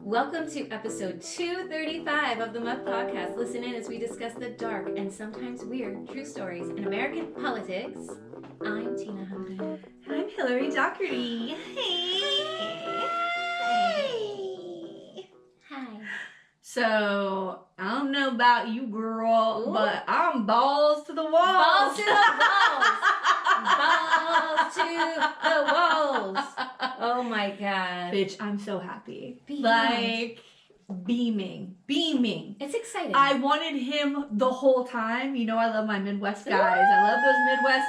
Welcome to episode 235 of the Muck Podcast. Listen in as we discuss the dark and sometimes weird true stories in American politics. I'm Tina Hunter. And I'm Hillary Doherty. Hey. Hi. So, I don't know about you, girl, Ooh. but I'm balls to the walls. Balls to the walls. Balls to the walls. Oh my God. Bitch, I'm so happy. Beaming. Beaming. It's exciting. I wanted him the whole time. You know I love my Midwest guys. I love those Midwest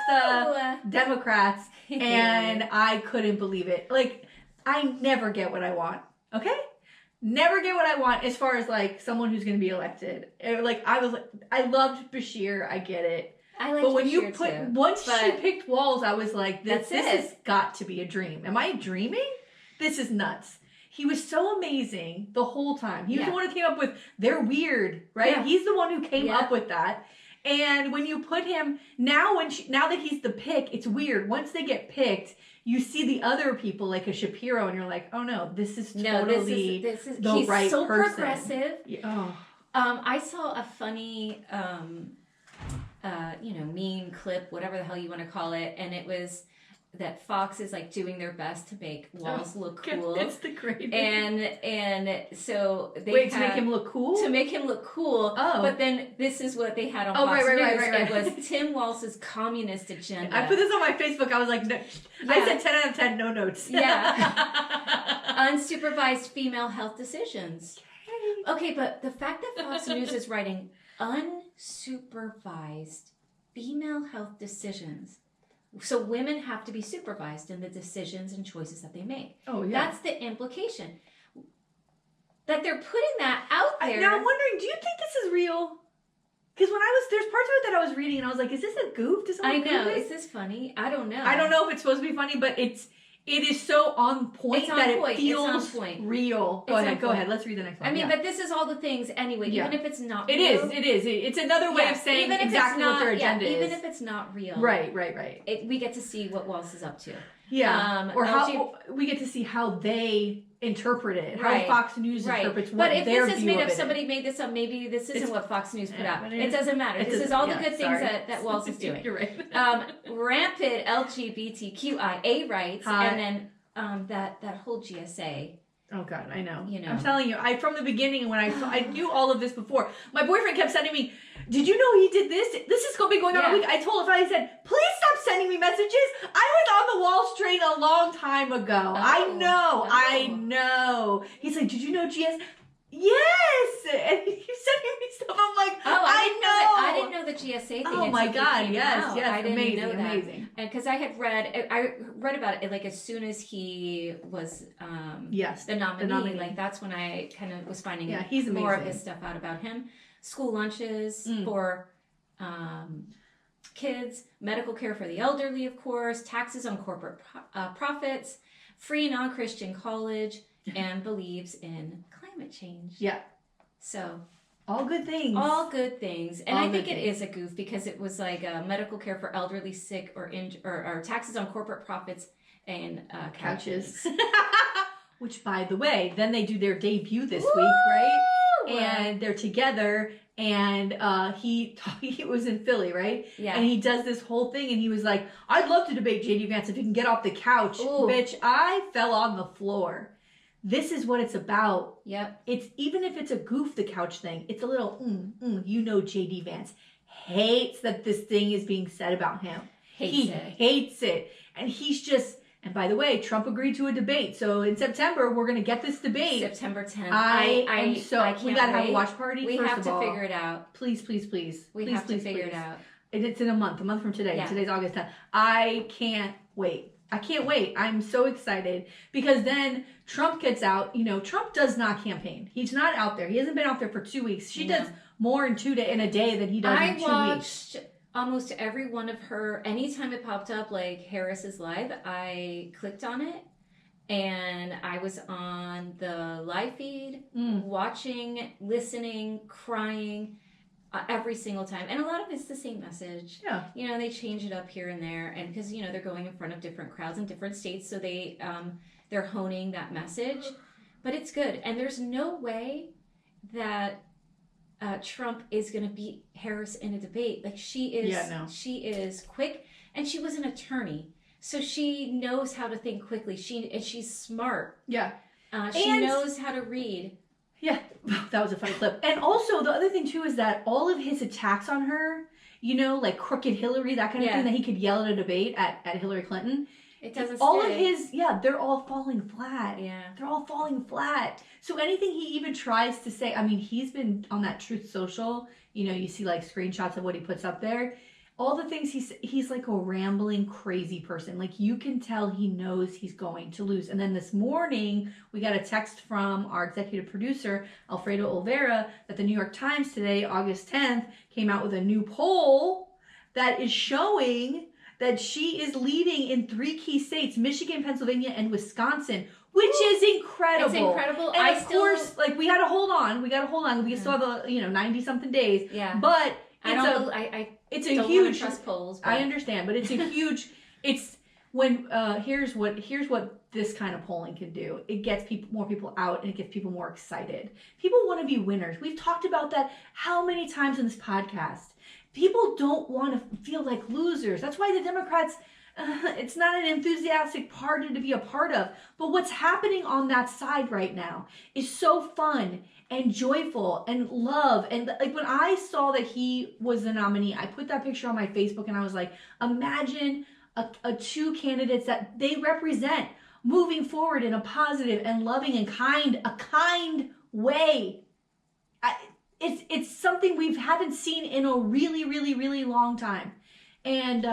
Democrats. And I couldn't believe it. Like, I never get what I want. Okay? Never get what I want as far as, like, someone who's going to be elected. Like, I loved Bashir. I get it. I like but when Bashir you put, too, once she picked Walz, I was like, this has got to be a dream. Am I dreaming? This is nuts. He was so amazing the whole time. He was the one who came up with, they're weird, right? Yeah. He's the one who came up with that. And when you put him, now that he's the pick, it's weird. Once they get picked, you see the other people like a Shapiro and you're like, oh no, this is totally this is the he's right so person. Progressive. Yeah. Oh. I saw a funny, meme clip, whatever the hell you want to call it. And it was that Fox is like doing their best to make Walz look cool. It's the greatest. And so they to make him look cool? To make him look cool. Oh. But then this is what they had on Fox News. Right. It was Tim Walz's communist agenda. I put this on my Facebook. I was like, no. I said 10 out of 10, no notes. Yeah. Unsupervised female health decisions. Okay, but the fact that Fox News is writing unsupervised female health decisions. So women have to be supervised in the decisions and choices that they make. Oh, yeah. That's the implication. That they're putting that out there. Now I'm wondering, do you think this is real? Because there's parts of it that I was reading and I was like, is this a goof? I know. Is this funny? I don't know. I don't know if it's supposed to be funny, but it is so on point it feels real. Go ahead. Let's read the next one. I mean, but this is all the things anyway, even if it's not real. It is. It's another way of saying exactly what their agenda is. Even if it's not real. Right. We get to see what Walz is up to. Yeah. Or how we get to see how they interpret it. How Fox News interprets what their view of it is. But if this is made up, somebody made this up, maybe this isn't what Fox News put out. It doesn't matter. This is all the good things that Walz is doing. You're right. Rampant LGBTQIA rights, and then that whole GSA. Oh God, I know. I'm telling you, from the beginning when I knew all of this before. My boyfriend kept sending me, did you know he did this? This is going to be going on a week. I told him, I said, please stop sending me messages. I was on the Walz train a long time ago. I know. He's like, did you know GS? Yes! And he keeps sending me stuff. I'm like, I know. I didn't know the GSA thing. Oh my God, yes. I didn't know that. Amazing. And because I read about it like as soon as he was the nominee. Like that's when I kind of was finding more of his stuff out about him. School lunches for kids, medical care for the elderly, of course, taxes on corporate profits, free non-Christian college, and believes in climate change. Yeah. So all good things. And I think it is a goof because it was like medical care for elderly, sick, or taxes on corporate profits and couches. Which, by the way, then they do their debut this week, right? And they're together, and he was in Philly, right? Yeah. And he does this whole thing, and he was like, I'd love to debate J.D. Vance if he can get off the couch. Ooh. Bitch, I fell on the floor. This is what it's about. Yep. It's even if it's a goof the couch thing, it's a little J.D. Vance hates that this thing is being said about him. Hates it. And he's just, and by the way, Trump agreed to a debate. So in September, we're going to get this debate. September 10th. I can't we got to have a watch party. We have to figure it out. Please. We have to figure it out. It's in a month from today. Yeah. Today's August 10th. I can't wait. I'm so excited because then Trump gets out. Trump does not campaign. He's not out there. He hasn't been out there for 2 weeks. She does more in a day than he does in 2 weeks. I watched almost every one of her. Anytime it popped up like Harris is live, I clicked on it and I was on the live feed, watching, listening, crying. Every single time. And a lot of it's the same message. Yeah. They change it up here and there. And because, they're going in front of different crowds in different states. So they're honing that message. But it's good. And there's no way that Trump is going to beat Harris in a debate. Like, she is quick, and she was an attorney. So she knows how to think quickly. She's smart. Yeah. She knows how to read. Yeah, that was a funny clip. And also, the other thing, too, is that all of his attacks on her, you know, like crooked Hillary, that kind of thing that he could yell at a debate at Hillary Clinton. It doesn't all of his, they're all falling flat. Yeah. They're all falling flat. So anything he even tries to say, I mean, he's been on that Truth Social, you know, you see like screenshots of what he puts up there. All the things he's like a rambling, crazy person. Like, you can tell he knows he's going to lose. And then this morning, we got a text from our executive producer, Alfredo Olvera, that the New York Times today, August 10th, came out with a new poll that is showing that she is leading in 3 key states, Michigan, Pennsylvania, and Wisconsin, which is incredible. It's incredible. And of course, like, we got to hold on. We still have 90-something days. Yeah. But it's a huge trust polls. But. I understand, but it's a huge. It's when here's what this kind of polling can do. It gets more people out, and it gets people more excited. People want to be winners. We've talked about that how many times in this podcast. People don't want to feel like losers. That's why the Democrats. It's not an enthusiastic party to be a part of. But what's happening on that side right now is so fun and joyful and love. And like, when I saw that he was the nominee, I put that picture on my Facebook, and I was like, imagine a 2 candidates that they represent moving forward in a positive and loving and kind way. It's something we haven't seen in a really, really, really long time. And,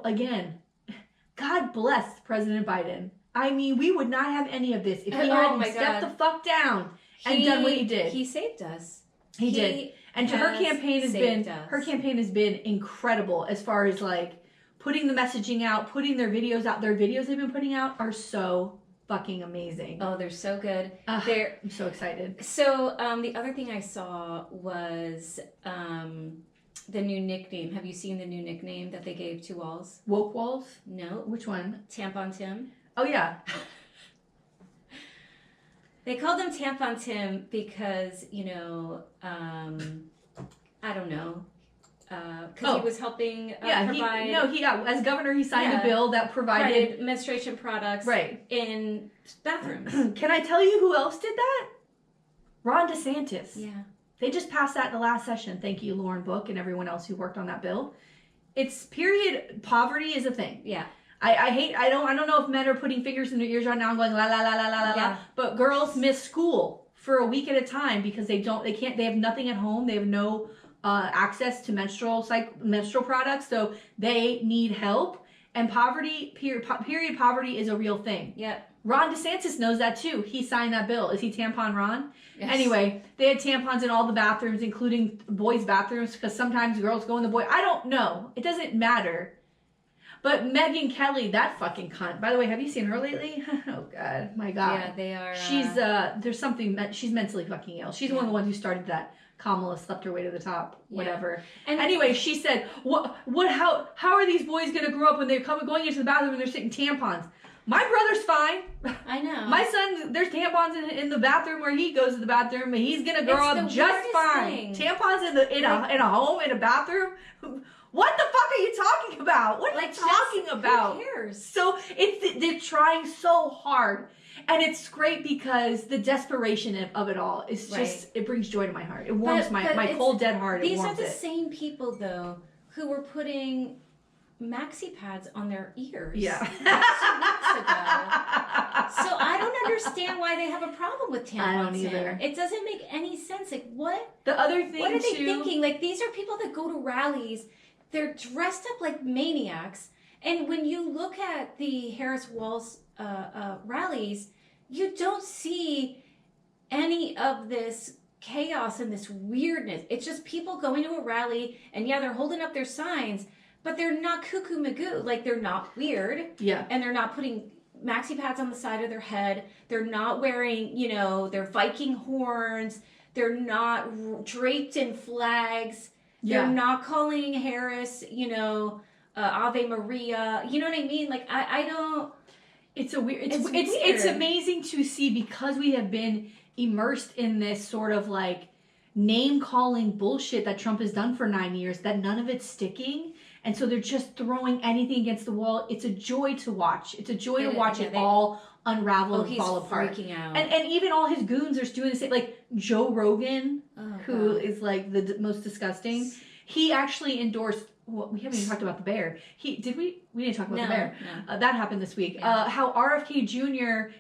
again, God bless President Biden. I mean, we would not have any of this if he hadn't stepped the fuck down and done what he did. He saved us. He did. And her campaign has been incredible as far as like putting the messaging out, putting their videos out. Their videos they've been putting out are so fucking amazing. Oh, they're so good. I'm so excited. So the other thing I saw was the new nickname. Have you seen the new nickname that they gave to Walz? Woke Walz? No. Which one? Tampon Tim. Oh, yeah. They called him Tampon Tim because, I don't know. Because he was helping provide... as governor, he signed a bill that provided menstruation products in bathrooms. Can I tell you who else did that? Ron DeSantis. Yeah. They just passed that in the last session. Thank you, Lauren Book, and everyone else who worked on that bill. It's period. Poverty is a thing. Yeah. I don't know if men are putting fingers in their ears right now and going la la la la la la. But girls miss school for a week at a time because they have nothing at home. They have no access to menstrual products, so they need help. And period poverty is a real thing. Yeah. Ron DeSantis knows that too. He signed that bill. Is he Tampon Ron? Yes. Anyway, they had tampons in all the bathrooms, including boys' bathrooms, because sometimes girls go in the boy. I don't know. It doesn't matter. But Megyn Kelly, that fucking cunt. By the way, have you seen her lately? Oh, God. My God. Yeah, they are. She's, there's something, she's mentally fucking ill. She's one of the ones who started that Kamala slept her way to the top, whatever. Yeah. And anyway, she said, how are these boys going to grow up when they're going into the bathroom and they're sitting tampons? My brother's fine. I know. My son, there's tampons in the bathroom where he goes to the bathroom, and he's going to grow up just fine. Thing. Tampons in a home, in a bathroom? What the fuck are you talking about? What are you talking about? Who cares? So they're trying so hard. And it's great because the desperation of it all is just, it brings joy to my heart. It warms my cold, dead heart. These are the same people, though, who were putting maxi pads on their ears. Yeah. 2 weeks ago. So I don't understand why they have a problem with tampons. I don't either. It doesn't make any sense. Like, what? The other thing, what are they thinking? Like, these are people that go to rallies. They're dressed up like maniacs. And when you look at the Harris-Walz rallies, you don't see any of this chaos and this weirdness. It's just people going to a rally, and they're holding up their signs, but they're not cuckoo magoo. Like, they're not weird. Yeah. And they're not putting maxi pads on the side of their head. They're not wearing, their Viking horns. They're not draped in flags. They're not calling Harris, Ave Maria. You know what I mean? Like, I don't... It's amazing to see, because we have been immersed in this sort of like name-calling bullshit that Trump has done for 9 years, that none of it's sticking. And so they're just throwing anything against the wall. It's a joy to watch. It's a joy to watch it all unravel and fall apart. Freaking out. And even all his goons are doing the same. Like Joe Rogan, who is like the most disgusting. He actually endorsed. Well, we haven't even talked about the bear. We didn't talk about the bear. No. That happened this week. Yeah. How RFK Jr.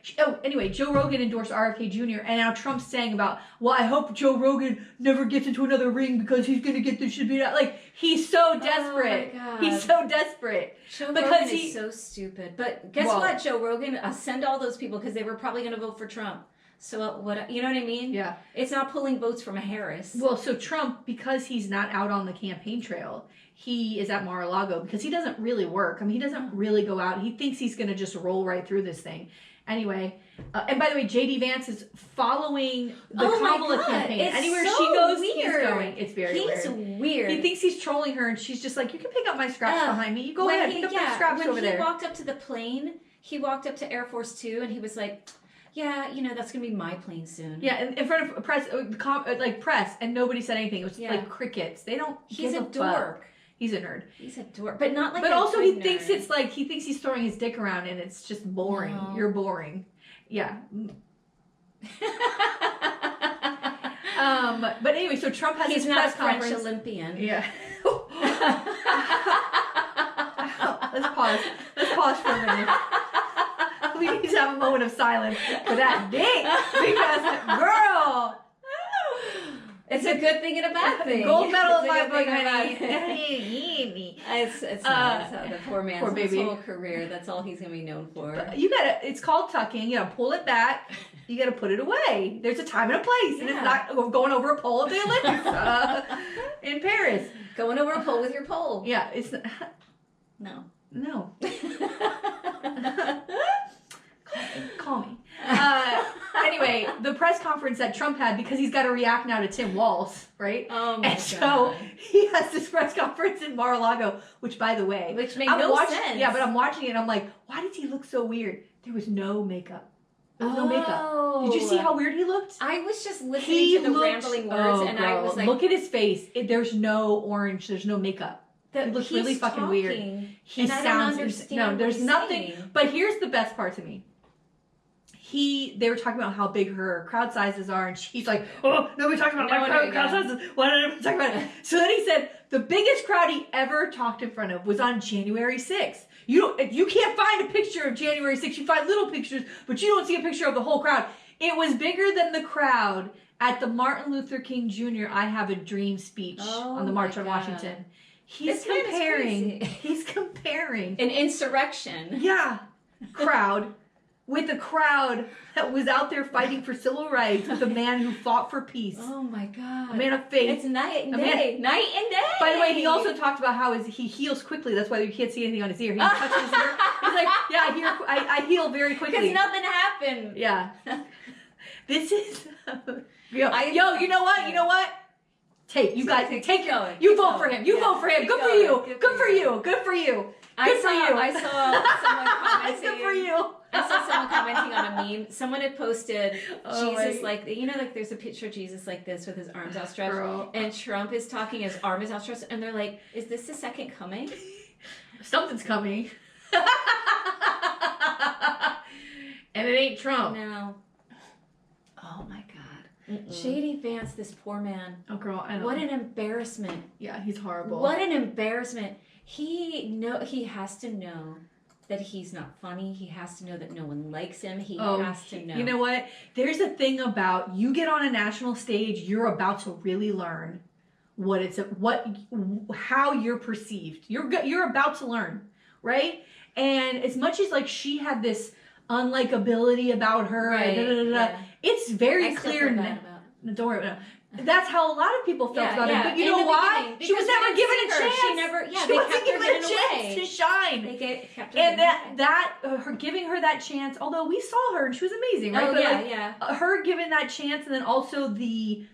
Anyway, Joe Rogan endorsed RFK Jr. And now Trump's saying about, well, I hope Joe Rogan never gets into another ring because he's going to get this shit beat out. Like, he's so desperate. Oh my God. He's so desperate. Joe Rogan is so stupid. But guess what, Joe Rogan? Send all those people, because they were probably going to vote for Trump. So what? You know what I mean? Yeah. It's not pulling votes from a Harris. Well, so Trump, because he's not out on the campaign trail, he is at Mar-a-Lago because he doesn't really work. I mean, he doesn't really go out. He thinks he's going to just roll right through this thing. Anyway, and by the way, J.D. Vance is following the Kamala campaign. It's Anywhere so she goes, weird. he's going. It's very weird. He's weird. He thinks he's trolling her, and she's just like, you can pick up my scraps behind me. You go ahead, pick up my scraps over there. When he walked up to the plane, he walked up to Air Force Two, and he was like, yeah, that's going to be my plane soon. Yeah, in front of press, press, and nobody said anything. It was like crickets. They don't He's give a dork. Fuck. He's a nerd. He's a dork, but not like. But a also, he nerd. thinks it's like he thinks he's throwing his dick around, and it's just boring. No. You're boring. Yeah. But anyway, so Trump has his press conference. He's not a French Olympian. Yeah. Let's pause for a minute. We need to have a moment of silence for that dick, because girl. It's a good thing and a bad thing. Gold medal in my book, honey. It's not. The poor man's poor baby. whole career. That's all he's gonna be known for. It's called tucking. You gotta pull it back. You gotta put it away. There's a time and a place, and it's not going over a pole at the Olympics in Paris. Going over a pole with your pole. Yeah, it's no. Call me. Anyway, the press conference that Trump had, because he's got to react now to Tim Walz, right? Oh my God. So he has this press conference in Mar-a-Lago, which, by the way, made no sense. Yeah, but I'm watching it and I'm like, why does he look so weird? There was no makeup. There was no makeup. Did you see how weird he looked? I was just listening to the rambling words, and I was like, look at his face. There's no orange. There's no makeup. He looks really fucking weird. He sounds. I don't understand. No, there's nothing. Saying. But here's the best part to me. They were talking about how big her crowd sizes are, and she's like, oh, nobody talks about my crowd sizes. Why did everyone talk about it? So then he said the biggest crowd he ever talked in front of was on January 6th. You can't find a picture of January 6th. You find little pictures, but you don't see a picture of the whole crowd. It was bigger than the crowd at the Martin Luther King Jr. I Have a Dream speech on the March on Washington. He's comparing an insurrection. Yeah, crowd. With a crowd that was out there fighting for civil rights, with a man who fought for peace. Oh my God. A man of faith. It's night and day. Night and day. By the way, he also talked about how he heals quickly. That's why you can't see anything on his ear. He touches his ear. He's like, yeah, I heal very quickly. Because nothing happened. Yeah. This is... you know what? Take you going. You vote for him. You vote for him. Good for you. Good for you. Good for you. I saw someone commenting. Good for you. I saw someone commenting on a meme. Someone had posted Jesus like there's a picture of Jesus like this with his arms outstretched, and Trump is talking, his arm is outstretched, and they're like, "Is this the second coming? Something's coming." And it ain't Trump. No. Oh my God. J.D. Vance, this poor man. Oh girl, I know. What an embarrassment. Yeah, he's horrible. What an embarrassment. He has to know that he's not funny. He has to know that no one likes him. He has to know. You know what? There's a thing about you get on a national stage, you're about to really learn how you're perceived. You're about to learn, right? And as much as like she had this unlikability about her, it's very clear now. Don't worry about it. That's how a lot of people felt about him. But you know why? She was never given a chance. She wasn't given a chance to shine. They kept her her giving her that chance, although we saw her and she was amazing, right? Her giving that chance, and then also the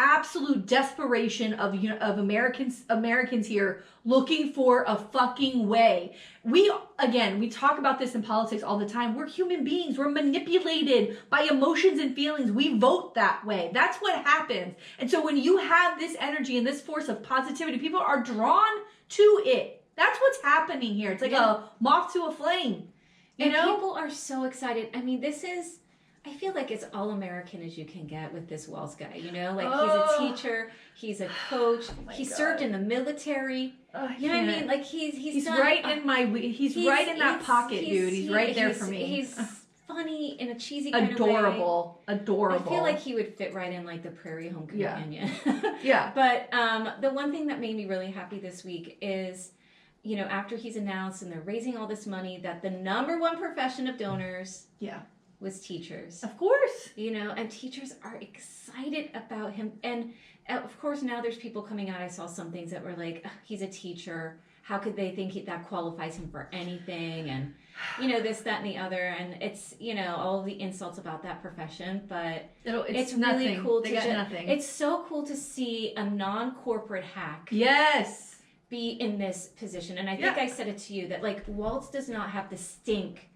absolute desperation of Americans here looking for a fucking way. We talk about this in politics all the time. We're human beings. We're manipulated by emotions and feelings. We vote that way. That's what happens. And so when you have this energy and this force of positivity, people are drawn to it. That's what's happening here. It's like a moth to a flame. You know? People are so excited. I mean, I feel like it's all American as you can get with this Walz guy, you know? Like, he's a teacher, he's a coach, he served in the military. You know what I mean? Like, he's done, right in he's right in that pocket, dude. He's right there for me. He's funny in a cheesy kind Adorable. of way. Adorable. I feel like he would fit right in, like, the Prairie Home Companion. Yeah. But the one thing that made me really happy this week is, you know, after he's announced and they're raising all this money, that the number one profession of donors was teachers. Of course. You know, and teachers are excited about him. And of course, now there's people coming out. I saw some things that were like, he's a teacher. How could they think that qualifies him for anything? And, you know, this, that, and the other. And it's, you know, all the insults about that profession. But it's really cool to nothing. It's so cool to see a non-corporate hack. Yes. Be in this position. And I think I said it to you that, like, Walz does not have the stink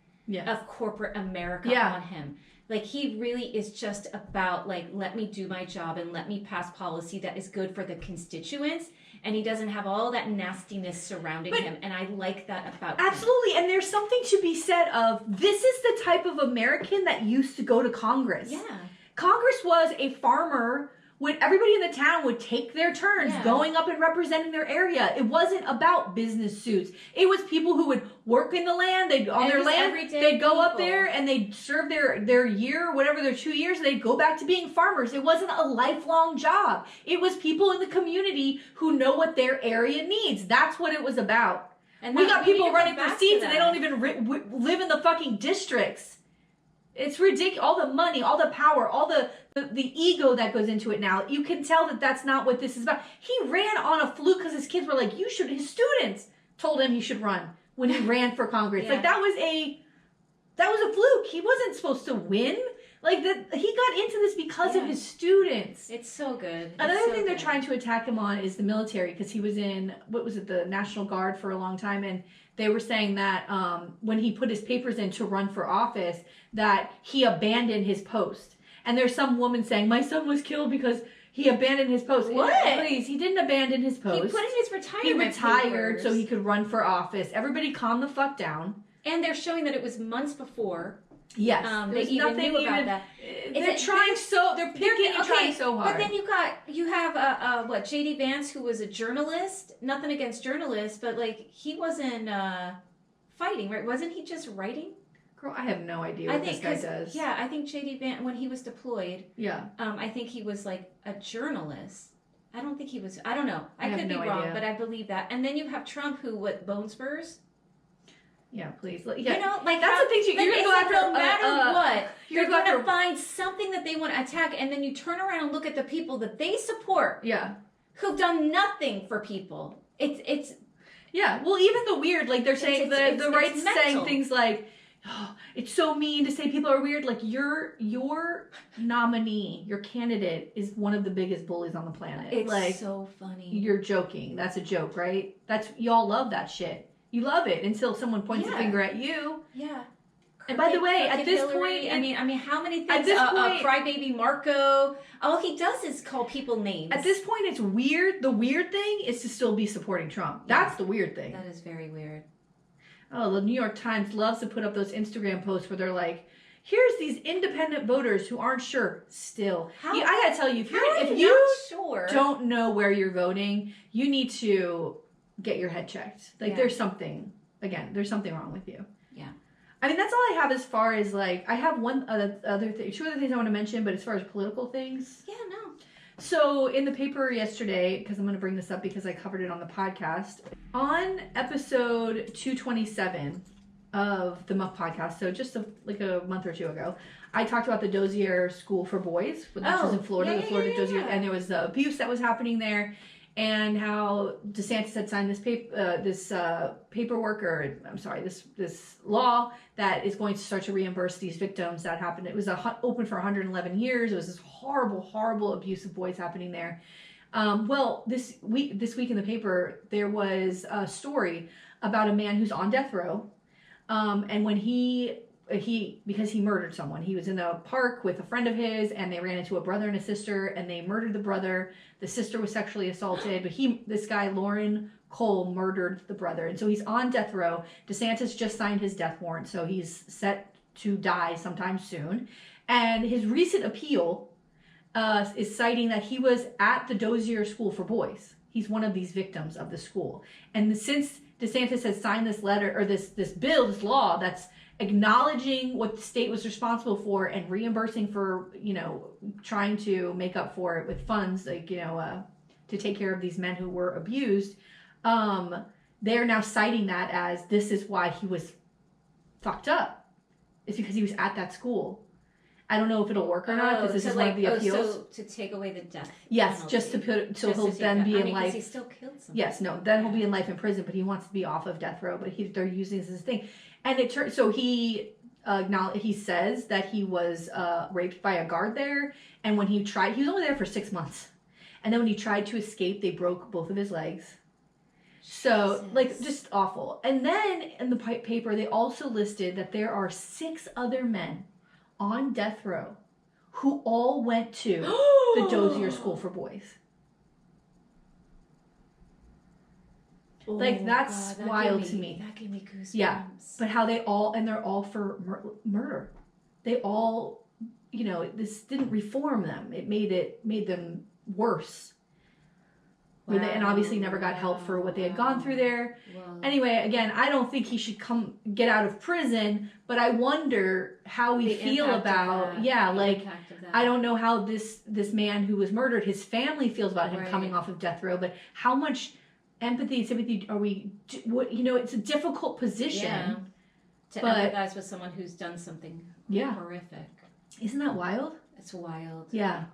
of corporate America on him. Like, he really is just about, like, let me do my job and let me pass policy that is good for the constituents. And he doesn't have all that nastiness surrounding him. And I like that about him. Absolutely. And there's something to be said of, this is the type of American that used to go to Congress. Yeah. Congress was a farmer when everybody in the town would take their turns going up and representing their area. It wasn't about business suits. It was people who would work in the land. They'd go up there and they'd serve their year, whatever, their 2 years. They'd go back to being farmers. It wasn't a lifelong job. It was people in the community who know what their area needs. That's what it was about. And we got people running for seats and they don't even live in the fucking districts. It's ridiculous. All the money, all the power, all the ego that goes into it now. You can tell that that's not what this is about. He ran on a fluke because his kids were like, his students told him he should run when he ran for Congress. Like, that was a fluke. He wasn't supposed to win. Like, he got into this because of his students. It's so good. Another thing they're trying to attack him on is the military, because he was in, the National Guard for a long time, and they were saying that when he put his papers in to run for office, that he abandoned his post. And there's some woman saying, my son was killed because he abandoned his post. What? Please, he didn't abandon his post. He put in his retirement He retired papers. so he could run for office. Everybody calm the fuck down. And they're showing that it was months before. Yes. They even knew about that. They're trying they're picking and trying so hard. But then you have JD Vance, who was a journalist. Nothing against journalists, but, like, he wasn't fighting, right? Wasn't he just writing? Girl, I have no idea what this guy does. Yeah, I think JD Vance, when he was deployed, I think he was, like, a journalist. I don't think he was, I don't know. I could be wrong, but I believe that. And then you have Trump, who, bone spurs? Yeah, please. Yeah. You know, like, that's the thing. You're going to go after, no matter what, you're going to after find something that they want to attack, and then you turn around and look at the people that they support. Yeah. Who've done nothing for people. It's. Yeah. Well, even the weird, like, they're saying the right's saying things like, oh, it's so mean to say people are weird. Like, your nominee, your candidate, is one of the biggest bullies on the planet. It's like, so funny. You're joking. That's a joke, right? Y'all love that shit. You love it until someone points a finger at you. Yeah. And by the way, at this Hillary, point, I mean, how many things? At this point, crybaby Marco. All he does is call people names. At this point, it's weird. The weird thing is to still be supporting Trump. That's the weird thing. That is very weird. Oh, the New York Times loves to put up those Instagram posts where they're like, "Here's these independent voters who aren't sure." Still, I gotta tell you, if you don't know where you're voting, you need to get your head checked. Like, there's something wrong with you. Yeah. I mean, that's all I have as far as, like, I have two other things I want to mention, but as far as political things. Yeah, no. So, in the paper yesterday, because I'm going to bring this up because I covered it on the podcast, on episode 227 of the Muck podcast, so just a month or two ago, I talked about the Dozier School for Boys, which was in Florida, the Florida Dozier, and there was abuse that was happening there. and how DeSantis had signed this paperwork, or I'm sorry, this law that is going to start to reimburse these victims that happened. It was open for 111 years. It was this horrible abuse of boys happening there. Well, this week in the paper, there was a story about a man who's on death row, and when because he murdered someone. He was in a park with a friend of his, and they ran into a brother and a sister, and they murdered the brother. The sister was sexually assaulted, but this guy, Lauren Cole, murdered the brother. And so he's on death row. DeSantis just signed his death warrant, so he's set to die sometime soon. And his recent appeal is citing that he was at the Dozier School for Boys. He's one of these victims of the school. And since DeSantis has signed this letter, or this bill, this law that's acknowledging what the state was responsible for and reimbursing for, trying to make up for it with funds, to take care of these men who were abused, they're now citing that as this is why he was fucked up. It's because he was at that school. I don't know if it'll work or not, because this is one of the appeals. So to take away the death Yes, penalty. just to put, so he'll then be in life. He still killed someone. Yes, no, then he'll be in life in prison, but he wants to be off of death row, but they're using this as a thing. And it turns, so he says that he was raped by a guard there, and when he was only there for 6 months. And then when he tried to escape, they broke both of his legs. So, just awful. And then in the paper, they also listed that there are 6 other men on death row who all went to the Dozier School for Boys. That's wild to me. That gave me goosebumps. Yeah, but how they're all for murder. They all, this didn't reform them. It made them worse. Wow. And obviously never got help for what they had gone through there. Wow. Anyway, again, I don't think he should get out of prison, but I wonder how we feel about, I don't know how this man who was murdered, his family feels about him coming off of death row, but how much empathy and sympathy are we, it's a difficult position. To empathize with someone who's done something horrific. Isn't that wild? It's wild. Yeah.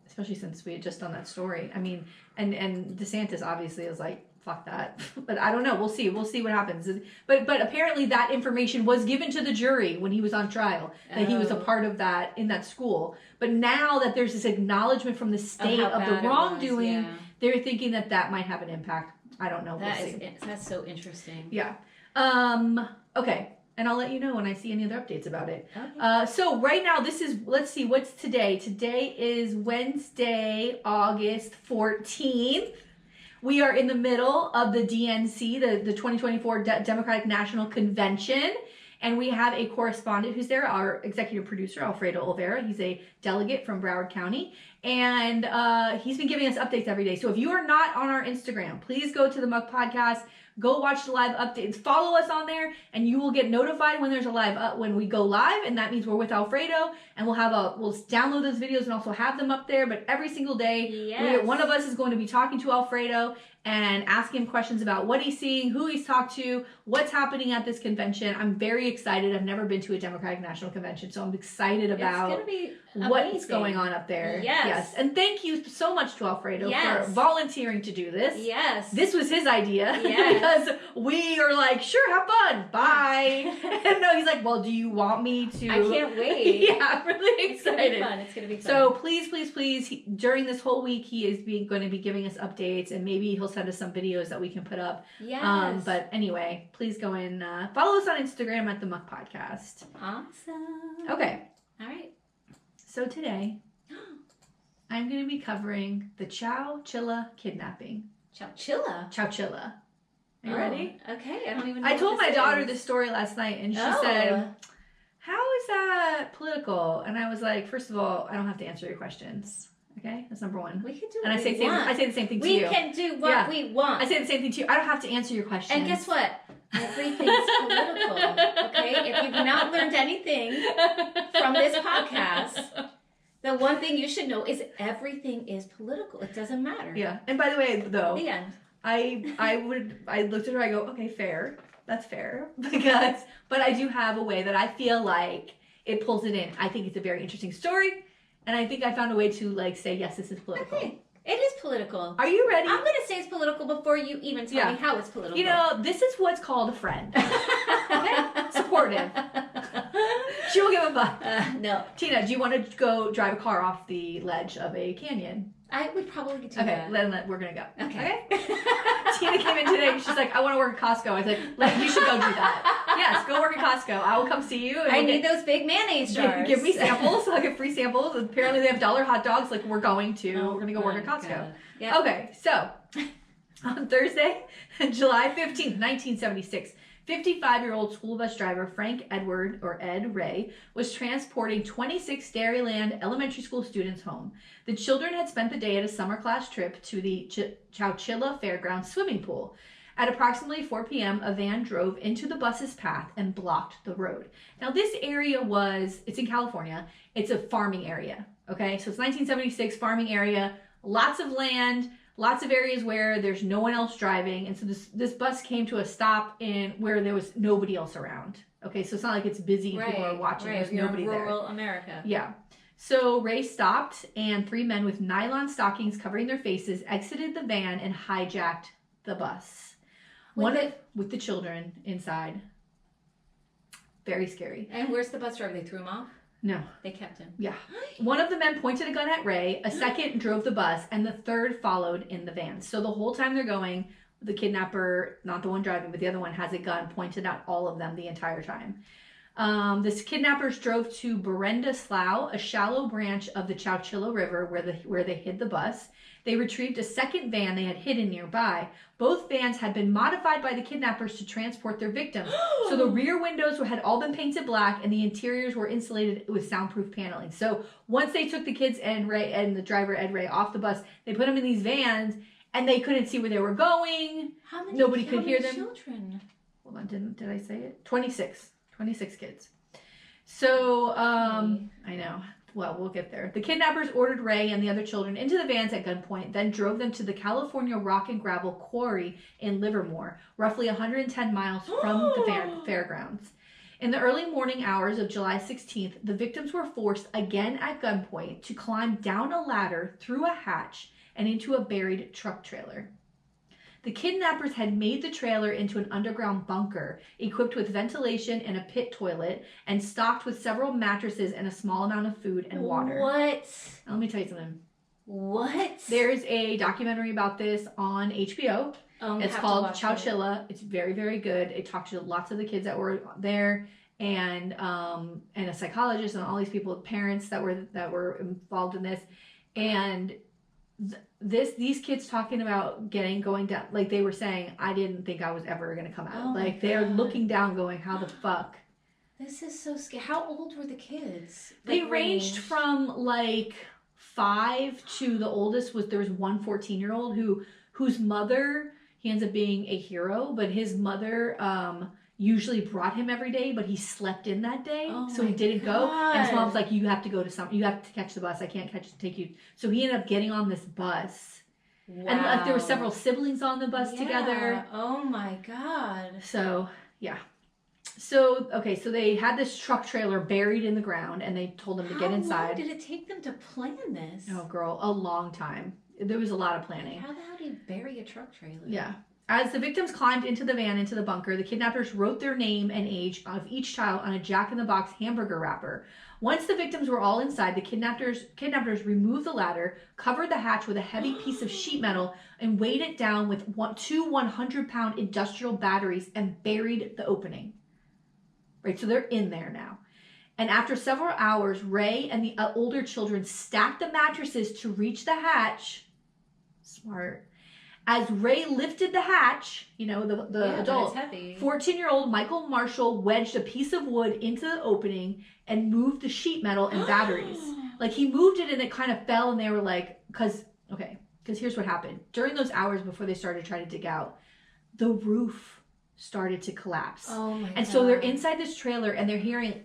Especially since we had just done that story. I mean, and DeSantis obviously is like, fuck that. But I don't know. We'll see what happens. But apparently that information was given to the jury when he was on trial, that he was a part of that in that school. But now that there's this acknowledgement from the state of the wrongdoing, they're thinking that might have an impact. I don't know. That's so interesting. Yeah. Okay. And I'll let you know when I see any other updates about it. Okay. So right now, let's see, what's today? Today is Wednesday, August 14th. We are in the middle of the DNC, the 2024 Democratic National Convention. And we have a correspondent who's there, our executive producer, Alfredo Olvera. He's a delegate from Broward County. And he's been giving us updates every day. So if you are not on our Instagram, please go to the Muck Podcast. Go watch the live updates. Follow us on there, and you will get notified when there's a live when we go live, and that means we're with Alfredo, and we'll download those videos and also have them up there. But every single day, one of us is going to be talking to Alfredo and asking him questions about what he's seeing, who he's talked to, what's happening at this convention. I'm very excited. I've never been to a Democratic National Convention, so I'm excited about what's going on up there. Yes. And thank you so much to Alfredo for volunteering to do this. Yes. This was his idea. Because we are like, sure, have fun. Bye. And no, he's like, well, do you want me to? I can't wait. I'm really excited. It's going to be fun. So please, during this whole week, he is going to be giving us updates, and maybe he'll send us some videos that we can put up. Yes. But anyway, please go and follow us on Instagram at the Muck Podcast. Awesome. Okay. All right. So today, I'm going to be covering the Chowchilla Kidnapping. Chowchilla. Are you ready? Okay. I don't even know. I told my daughter this story last night, and she said, how is that political? And I was like, first of all, I don't have to answer your questions. Okay? That's number one. We can do what I say the same thing to you. We can do what we want. I say the same thing to you. I don't have to answer your questions. And guess what? Everything's political. Okay? If you've not learned anything from this podcast, the one thing you should know is everything is political. It doesn't matter. Yeah. And by the way, though, the end. I looked at her, I go, okay, fair. That's fair. But I do have a way that I feel like it pulls it in. I think it's a very interesting story, and I think I found a way to say, yes, this is political. Okay. It is political. Are you ready? I'm going to say it's political before you even tell me how it's political. You know, this is what's called a friend. Okay? Supportive. She will give a fuck. No. Tina, do you want to go drive a car off the ledge of a canyon? I would probably do that. Okay, then we're going to go. Okay. Tina came in today and she's like, I want to work at Costco. I was like, you should go do that. Yes, go work at Costco. I will come see you. And I need those big mayonnaise jars. Give me samples. I'll get free samples. Apparently they have $1 hot dogs. Like, we're going to work at Costco. Yep. Okay, so on Thursday, July 15th, 1976, 55-year-old school bus driver Frank Edward, or Ed Ray, was transporting 26 Dairyland elementary school students home. The children had spent the day at a summer class trip to the Chowchilla Fairgrounds swimming pool. At approximately 4 p.m., a van drove into the bus's path and blocked the road. Now, this area it's in California. It's a farming area, okay? So it's 1976, farming area, lots of land, lots of areas where there's no one else driving. And so this bus came to a stop where there was nobody else around. Okay, so it's not like it's busy and people are watching. There's nobody there. Rural America. Yeah. So Ray stopped, and 3 men with nylon stockings covering their faces exited the van and hijacked the bus. With the children inside. Very scary. And where's the bus driver? They threw him off? No. They kept him. Yeah. One of the men pointed a gun at Ray, a second drove the bus, and the third followed in the van. So the whole time they're going, the kidnapper, not the one driving, but the other one, has a gun pointed at all of them the entire time. This kidnappers drove to Berenda Slough, a shallow branch of the Chowchilla River where they hid the bus. They retrieved a second van they had hidden nearby. Both vans had been modified by the kidnappers to transport their victims. So the rear windows had all been painted black, and the interiors were insulated with soundproof paneling. So once they took the kids and Ray and the driver Ed Ray off the bus, they put them in these vans, and they couldn't see where they were going. Nobody could hear them. Children? Hold on, did I say it? 26 kids. So I know. Well, we'll get there. The kidnappers ordered Ray and the other children into the vans at gunpoint, then drove them to the California Rock and Gravel Quarry in Livermore, roughly 110 miles from the fairgrounds. In the early morning hours of July 16th, the victims were forced again at gunpoint to climb down a ladder through a hatch and into a buried truck trailer. The kidnappers had made the trailer into an underground bunker, equipped with ventilation and a pit toilet, and stocked with several mattresses and a small amount of food and water. What? Now, let me tell you something. What? There's a documentary about this on HBO. It's called Chowchilla. It's very, very good. It talks to lots of the kids that were there, and a psychologist, and all these people, parents that were involved in this, and these kids talking about going down, like they were saying, I didn't think I was ever going to come out. Like they're looking down going, how the fuck? This is so scary. How old were the kids? They ranged from like 5 to the oldest there was one 14-year-old whose mother, he ends up being a hero, but his mother usually brought him every day, but he slept in that day, so he didn't go. And his mom's like, you have to go to you have to catch the bus. I can't take you. So he ended up getting on this bus. Wow. And there were several siblings on the bus together. Oh my God. So, yeah. So, okay, so they had this truck trailer buried in the ground, and they told them to get inside. How long did it take them to plan this? Oh, girl, a long time. There was a lot of planning. How the hell do you bury a truck trailer? Yeah. As the victims climbed into the van, into the bunker, the kidnappers wrote their name and age of each child on a Jack-in-the-Box hamburger wrapper. Once the victims were all inside, the kidnappers removed the ladder, covered the hatch with a heavy piece of sheet metal, and weighed it down with two 100-pound industrial batteries and buried the opening. Right, so they're in there now. And after several hours, Ray and the older children stacked the mattresses to reach the hatch. Smart. As Ray lifted the hatch, the adult, 14-year-old Michael Marshall wedged a piece of wood into the opening and moved the sheet metal and batteries. Like, he moved it and it kind of fell, and they were like, because here's what happened. During those hours before they started trying to dig out, the roof started to collapse. Oh my God. And so they're inside this trailer and they're hearing,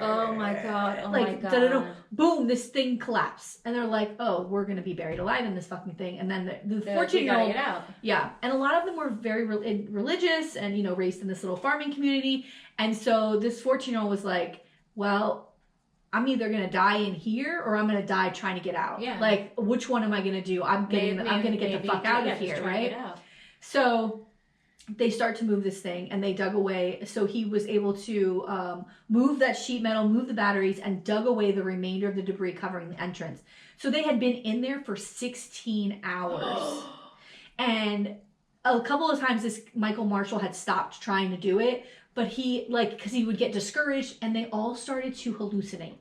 oh my God, oh like, my God. Boom, this thing collapsed. And they're like, oh, we're going to be buried alive in this fucking thing. And then the 14-year-old, get out. Yeah. And a lot of them were very religious and, raised in this little farming community. And so this 14-year-old was like, well, I'm either gonna die in here or I'm gonna die trying to get out. Yeah. Like, which one am I gonna do? I'm gonna get the fuck out of here, right? So they start to move this thing, and they dug away. So he was able to move that sheet metal, move the batteries, and dug away the remainder of the debris covering the entrance. So they had been in there for 16 hours. And a couple of times this Michael Marshall had stopped trying to do it, but he, like, because he would get discouraged, and they all started to hallucinate.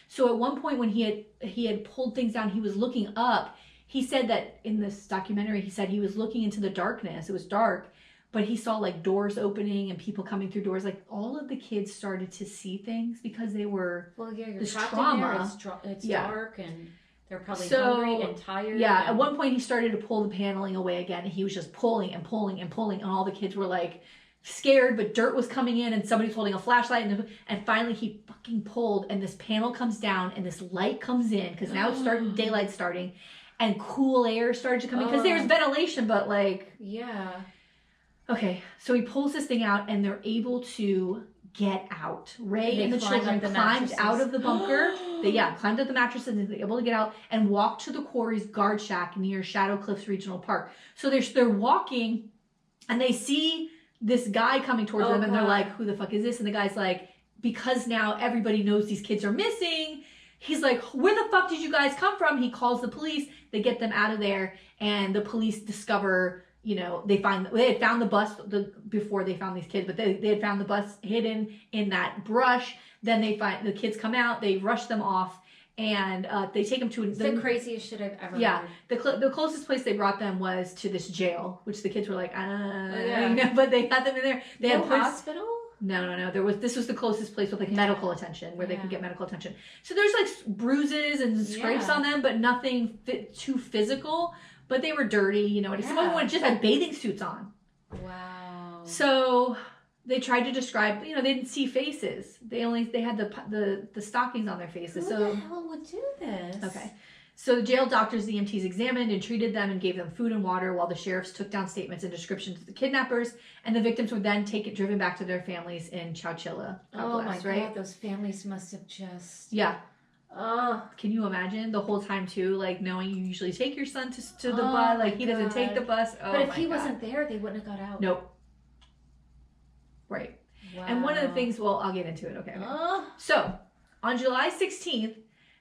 So at one point when he had pulled things down, he was looking up. He said that in this documentary, he said he was looking into the darkness. It was dark, but he saw like doors opening and people coming through doors. Like, all of the kids started to see things because they were you're this trapped trauma. in there. It's dark, and they're probably hungry and tired. Yeah, at one point he started to pull the paneling away again, and he was just pulling and pulling and pulling, and all the kids were like scared, but dirt was coming in, and somebody's holding a flashlight, and finally he fucking pulled, and this panel comes down, and this light comes in, because now it's starting, daylight starting, and cool air started to come in, because there's ventilation, but like... Yeah. Okay, so he pulls this thing out, and they're able to get out. Ray and the children climbed out of the bunker. They climbed up the mattresses, and they're able to get out and walk to the quarry's guard shack near Shadow Cliffs Regional Park. So they're walking, and they see this guy coming towards them, and they're like, who the fuck is this? And the guy's like, because now everybody knows these kids are missing, he's like, where the fuck did you guys come from? He calls the police. They get them out of there, and the police discover, they had found the bus before they found these kids, but they had found the bus hidden in that brush. Then they find the kids come out, they rush them off, and they take them to the craziest shit I've ever heard. Yeah, the closest place they brought them was to this jail, which the kids were like, but they got them in there. They had hospital. No. This was the closest place with like medical attention, where they could get medical attention. So there's like bruises and scrapes on them, but nothing too physical. But they were dirty, Some of them just had bathing suits on. Wow. So they tried to describe, they didn't see faces. They had the stockings on their faces. Who the hell would do this? Okay. So the jail doctors, the EMTs examined and treated them and gave them food and water, while the sheriffs took down statements and descriptions of the kidnappers, and the victims were then driven back to their families in Chowchilla. God, those families must have just... Yeah. Can you imagine the whole time too, like knowing you usually take your son to the bus, like he doesn't take the bus. But if he wasn't there, they wouldn't have got out. Nope. Right. Wow. And one of the things, I'll get into it. Okay. So on July 16th,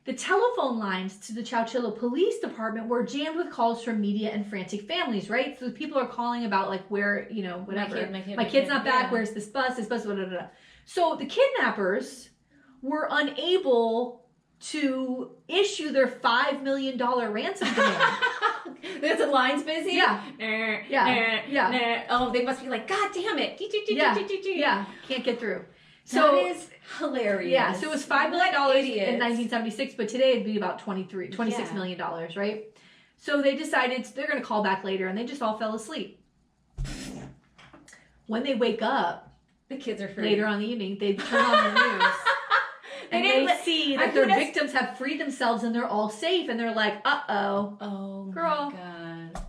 the telephone lines to the Chowchilla Police Department were jammed with calls from media and frantic families, right? So people are calling about like where, whatever. My kid's not back. Where's this bus? Blah, blah, blah. So the kidnappers were unable to issue their $5 million ransom demand. There's the line's busy? Yeah. Oh, they must be like, God damn it. Yeah. Can't get through. So that is hilarious. Yeah, so it was $5 million in 1976, but today it'd be about $26 million, right? So they decided they're going to call back later, and they just all fell asleep. When they wake up, the kids are free. Later on in the evening, they turn on the news. And they see that their victims have freed themselves and they're all safe, and they're like, uh-oh. Oh, girl. My God.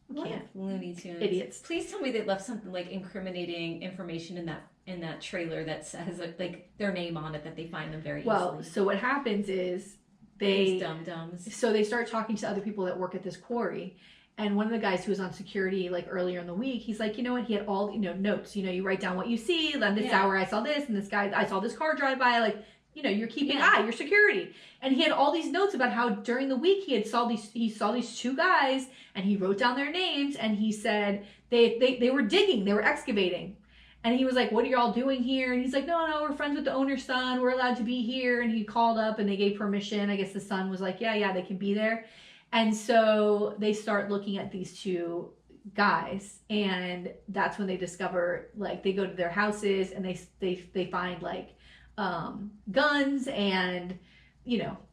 What Can't. Looney Tunes. Idiots. Please tell me they left something like incriminating information in that trailer that says like their name on it, that they find them very easily. Well, so what happens is these dum-dums. So they start talking to other people that work at this quarry. And one of the guys who was on security like earlier in the week, he's like, you know what? He had all, notes. You write down what you see. On this hour, I saw this. And this guy, I saw this car drive by. Like, you're keeping eye, your security. And he had all these notes about how during the week he saw these two guys, and he wrote down their names, and he said they were digging, they were excavating. And he was like, what are y'all doing here? And he's like, no, we're friends with the owner's son. We're allowed to be here. And he called up and they gave permission. I guess the son was like, yeah, they can be there. And so they start looking at these two guys, and that's when they discover, like, they go to their houses and they find like guns and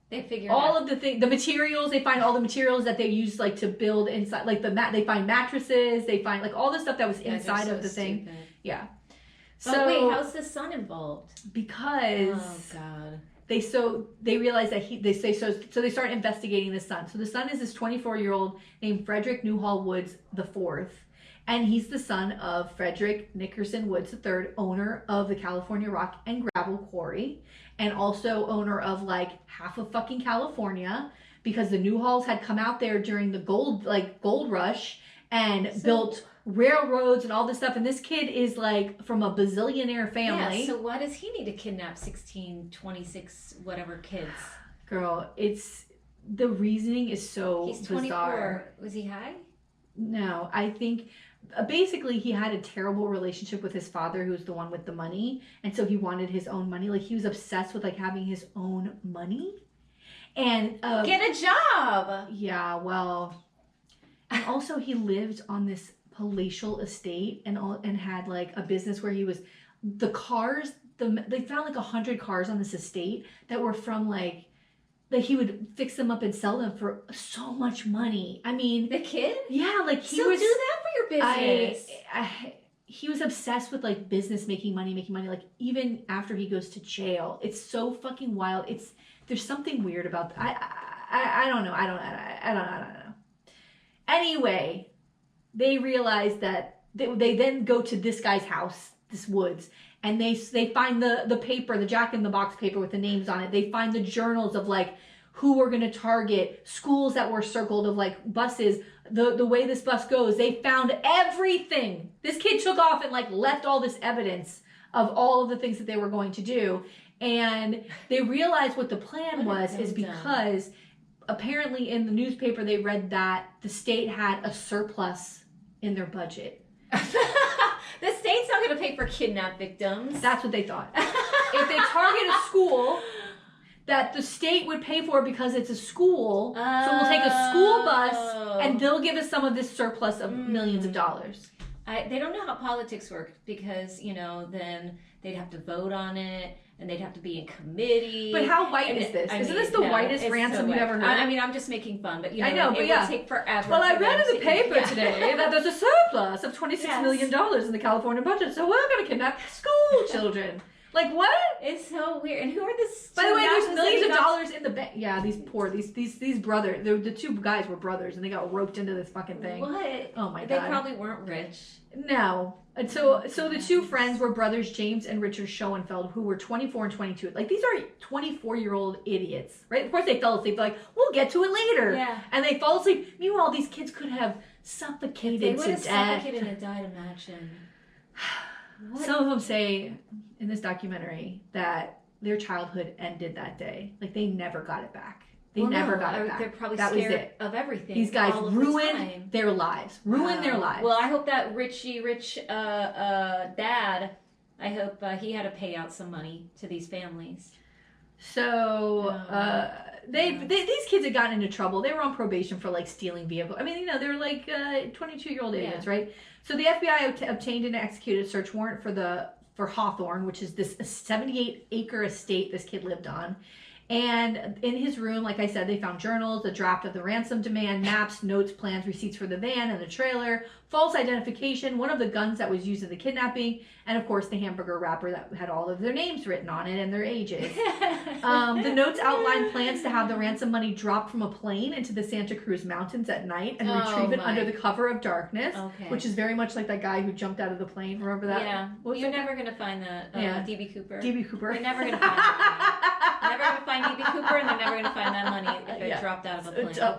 they figure all of the materials. They find all the materials that they use like to build inside, like they find mattresses, they find like all the stuff that was inside of the thing. Yeah. So wait, how's the son involved? Because God. They realize that so they start investigating the son. So the son is this 24-year-old named Frederick Newhall Woods IV, And he's the son of Frederick Nickerson Woods III, owner of the California Rock and Gravel Quarry, and also owner of like half of fucking California, because the Newhalls had come out there during the gold rush and built railroads and all this stuff. And this kid is like from a bazillionaire family. Yeah, so why does he need to kidnap 16, 26, whatever kids? Girl, it's the reasoning is so He's 24. bizarre. Was he high? No, I think basically he had a terrible relationship with his father, who's the one with the money, and so he wanted his own money. Like he was obsessed with like having his own money. And get a job. Yeah, well, and also he lived on this palatial estate and had like a business where he was they found like 100 cars on this estate that were from like he would fix them up and sell them for so much money. I mean, the kid? Yeah, like he so was do that for your business. He was obsessed with like business, making money, like even after he goes to jail. It's so fucking wild. There's something weird about I don't know. I don't know. Anyway, they realize that they then go to this guy's house, this Woods, and they find the paper, the Jack in the Box paper with the names on it. They find the journals of like who we're going to target, schools that were circled of like buses, the way this bus goes. They found everything. This kid took off and like left all this evidence of all of the things that they were going to do. And they realized what the plan was is because apparently in the newspaper they read that the state had a surplus in their budget. The state's not going to pay for kidnap victims. That's what they thought. If they target a school, that the state would pay for it because it's a school. So we'll take a school bus and they'll give us some of this surplus of millions of dollars. They don't know how politics work because, then they'd have to vote on it and they'd have to be in committee. But how white is this? Isn't this the whitest ransom you've ever heard? I mean, I'm just making fun, but I know, it would take forever. Well, I read in the paper today that there's a surplus of $26 million in the California budget, so we're going to kidnap school children. Like what? It's so weird. And who are this? By the way, there's millions of dollars in the bank. Yeah, these brothers. The two guys were brothers, and they got roped into this fucking thing. What? Oh my god. They probably weren't rich. No. And so the two friends were brothers James and Richard Schoenfeld, who were 24 and 22. Like these are 24-year-old idiots, right? Of course they fell asleep. They're like, we'll get to it later. Yeah. And they fall asleep. Meanwhile, these kids could have suffocated to death. They would have suffocated and died. Imagine. What? Some of them say in this documentary that their childhood ended that day. Like they never got it back. They never got it back. They're probably that scared was it. of everything. These guys ruined their lives. Ruined their lives. Well, I hope that rich dad, I hope he had to pay out some money to these families. So these kids had gotten into trouble. They were on probation for like stealing vehicles. I mean, they were like 22-year-old idiots, right? So the FBI obtained and executed a search warrant for Hawthorne, which is this 78-acre estate this kid lived on. And in his room, like I said, they found journals, a draft of the ransom demand, maps, notes, plans, receipts for the van and the trailer, false identification, one of the guns that was used in the kidnapping, and of course the hamburger wrapper that had all of their names written on it and their ages. The notes outlined plans to have the ransom money dropped from a plane into the Santa Cruz Mountains at night and retrieve it under the cover of darkness, which is very much like that guy who jumped out of the plane. Remember that? Yeah. You're never going to find that D.B. Cooper. D.B. Cooper. You're never going to find that money. Never going to find D.B. Cooper, and they're never going to find that money if it dropped out of a plane.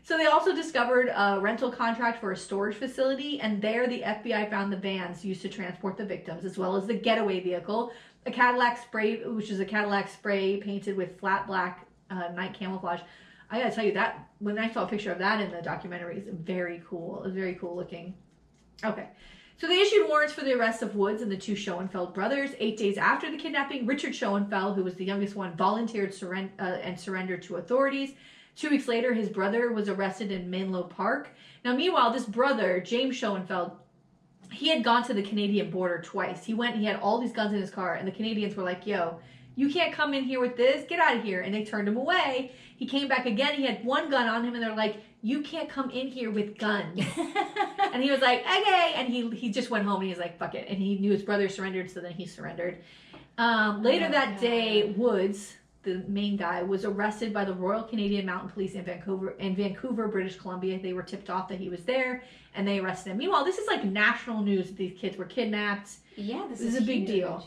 So they also discovered a rental contract for a storage facility, and there the FBI found the vans used to transport the victims, as well as the getaway vehicle, a Cadillac spray, which is a Cadillac spray painted with flat black night camouflage. I gotta tell you that when I saw a picture of that in the documentary, it's very cool. It was very cool looking. Okay. So they issued warrants for the arrest of Woods and the two Schoenfeld brothers. 8 days after the kidnapping, Richard Schoenfeld, who was the youngest one, volunteered and surrendered to authorities. 2 weeks later, his brother was arrested in Menlo Park. Now, meanwhile, this brother, James Schoenfeld, he had gone to the Canadian border twice. He had all these guns in his car, and the Canadians were like, yo, you can't come in here with this. Get out of here. And they turned him away. He came back again. He had one gun on him, and they're like, you can't come in here with guns. And he was like, okay. And he just went home, and he was like, fuck it. And he knew his brother surrendered, so then he surrendered. Later that day, Woods, the main guy, was arrested by the Royal Canadian Mounted Police in Vancouver, British Columbia. They were tipped off that he was there, and they arrested him. Meanwhile, this is like national news that these kids were kidnapped. Yeah, this is a big deal.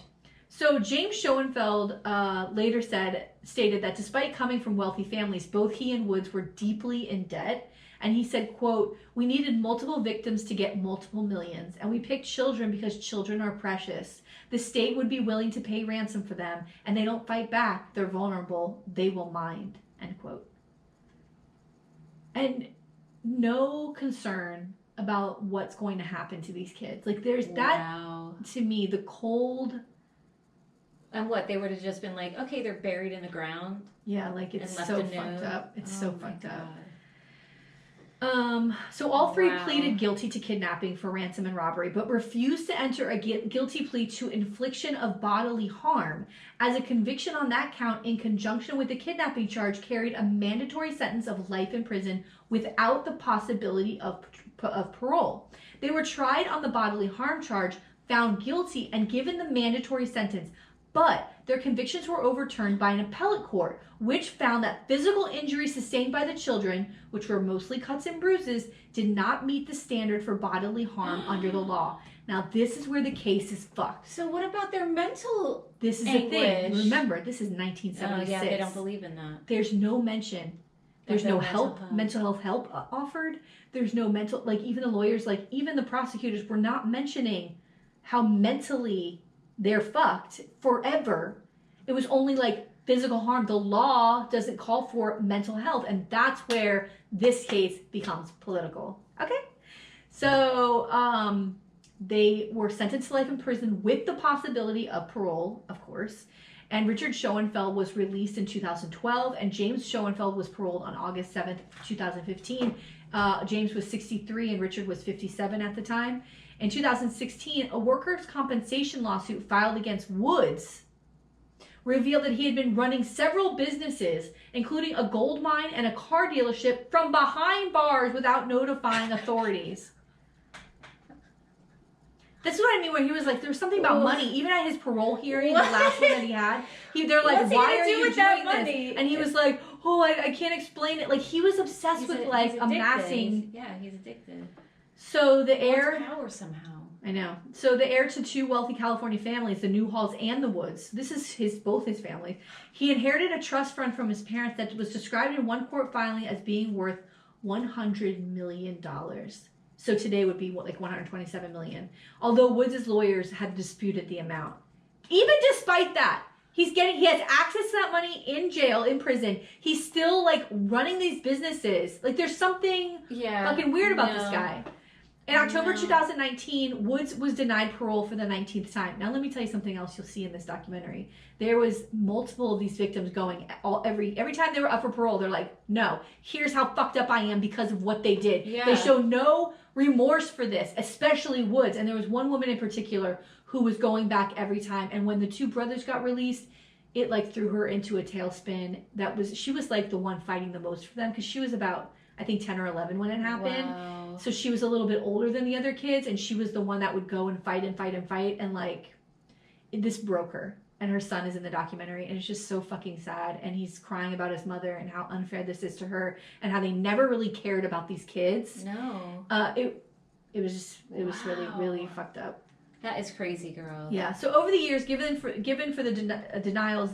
So James Schoenfeld later stated that despite coming from wealthy families, both he and Woods were deeply in debt. And he said, quote, "We needed multiple victims to get multiple millions. And we picked children because children are precious. The state would be willing to pay ransom for them. And they don't fight back. They're vulnerable. They will mind." End quote. And no concern about what's going to happen to these kids. Like there's that, to me, the cold... And what, they would have just been like, okay, they're buried in the ground? Yeah, like it's so fucked up. It's so fucked up. So all three pleaded guilty to kidnapping for ransom and robbery, but refused to enter a guilty plea to infliction of bodily harm, as a conviction on that count in conjunction with the kidnapping charge carried a mandatory sentence of life in prison without the possibility of parole. They were tried on the bodily harm charge, found guilty, and given the mandatory sentence, but their convictions were overturned by an appellate court, which found that physical injuries sustained by the children, which were mostly cuts and bruises, did not meet the standard for bodily harm under the law. Now, this is where the case is fucked. So what about their mental This is the thing. Remember, this is 1976. Yeah, they don't believe in that. There's no mention. There's no help, mental health help offered. There's no mental, like even the lawyers, like even the prosecutors were not mentioning how mentally they're fucked forever. It was only like physical harm. The law doesn't call for mental health. And that's where this case becomes political. Okay? So they were sentenced to life in prison with the possibility of parole, of course. And Richard Schoenfeld was released in 2012. And James Schoenfeld was paroled on August 7th, 2015. James was 63 and Richard was 57 at the time. In 2016, a workers' compensation lawsuit filed against Woods revealed that he had been running several businesses, including a gold mine and a car dealership, from behind bars without notifying authorities. That's what I mean when he was like, there was something about money. Even at his parole hearing, the last one that he had, they're like, why are you doing this? And he was like, oh, I can't explain it. Like, he was obsessed with amassing. He's addicted. So the heir... power somehow. I know. So the heir to two wealthy California families, the Newhalls and the Woods, this is both his families. He inherited a trust fund from his parents that was described in one court filing as being worth $100 million. So today would be like $127 million. Although Woods' lawyers had disputed the amount. Even despite that, he has access to that money in jail, in prison. He's still like running these businesses. Like there's something fucking weird about this guy. In October 2019, Woods was denied parole for the 19th time. Now, let me tell you something else you'll see in this documentary. There was multiple of these victims going, every time they were up for parole, they're like, no, here's how fucked up I am because of what they did. Yeah. They show no remorse for this, especially Woods. And there was one woman in particular who was going back every time. And when the two brothers got released, it like threw her into a tailspin. She was like the one fighting the most for them because she was about, I think 10 or 11 when it happened. Wow. So she was a little bit older than the other kids, and she was the one that would go and fight, and like, this broke her. And her son is in the documentary, and it's just so fucking sad. And he's crying about his mother and how unfair this is to her, and how they never really cared about these kids. No. It was really, really fucked up. That is crazy, girl. Yeah. So over the years, given for the denials,